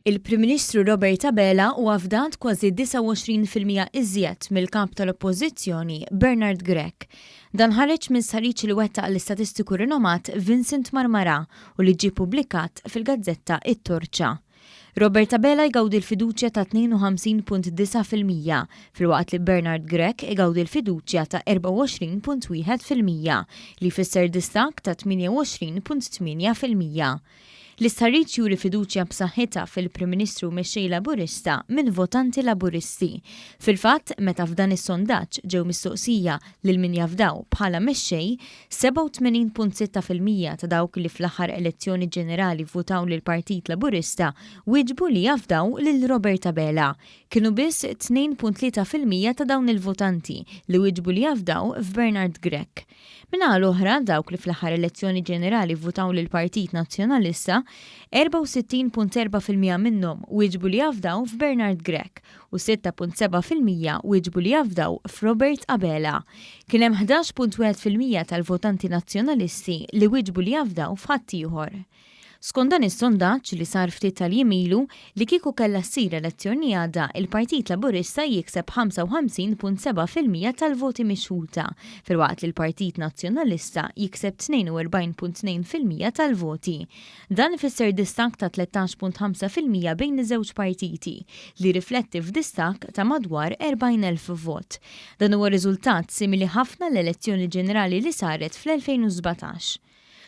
Il-Prim Ministru Robert Abela huwa fdat kważi 29% iżjed mill-kamp tal-Oppożizzjoni Bernard Grech. Dan ħareġ minn sħariġ li wettaq l-istatistiku rinomat Vincent Marmara u li ġie pubblikat fil-gazzetta It-Torċa. Robert Abela jgawdi l-fiduċja ta' 52.9% fil-waqt li Bernard Grech jgawdi l-fiduċja ta' 24.1% li fisser distak ta' 28.8%. L-istħarriġ juri fiduċja b'saħħitha fil-Prim Ministru mexxej Laburista minn votanti Laburisti. Fil-fatt, meta f'dan is-sondaġġ ġew mistoqsija lil min jafdaw bħala mexxej, 87.6% ta' dawk li fl-aħħar elezzjoni ġenerali votaw lil Partit Laburista wieġbu li jafdaw lil Robert Abela. Kienu biss 2.3% ta' dawn il-votanti li wieġbu li jafdaw f'Bernard Grech. Minnaħa l-oħra dawk li fl-aħħar elezzjoni ġenerali votaw lil Partit Nazzjonalista 64.4% minnhom wieġbu li jafdaw f'Bernard Grech u 6.7% wieġbu li jafdaw f'Robert Abela. Kien hemm 11.1% tal-votanti nazzjonalisti li wieġbu li jafdaw f'ħadd ieħor. Skont dan is-sondaġġ li sar ftit tal-jimilu li kieku kellha ssir elezzjoni għadha il-Partit Laburista jikseb 55.7% tal-voti mixħuta, filwaqt li l-Partit Nazzjonalista jikseb 42.2% tal-voti. Dan ifisser distak ta' 13.5% bejn iż-żewġ partiti li rifletti f'distak ta' madwar 40,000 vot. Dan huwa riżultat simili ħafna l-elezzjoni ġenerali li saret fl-2017.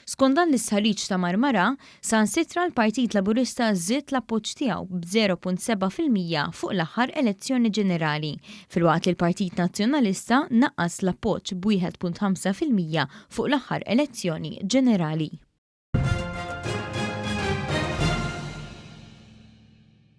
Skont dan l-istħarriġ ta' Marmara, sansitra l-Partit Laburista żied l-appoġġ tiegħu b'0.7% fuq l-aħħar elezzjoni ġenerali, filwaqt li l-Partit Nazzjonalista naqqas l-appoġġ b'1.5% fuq l-aħħar elezzjoni ġenerali.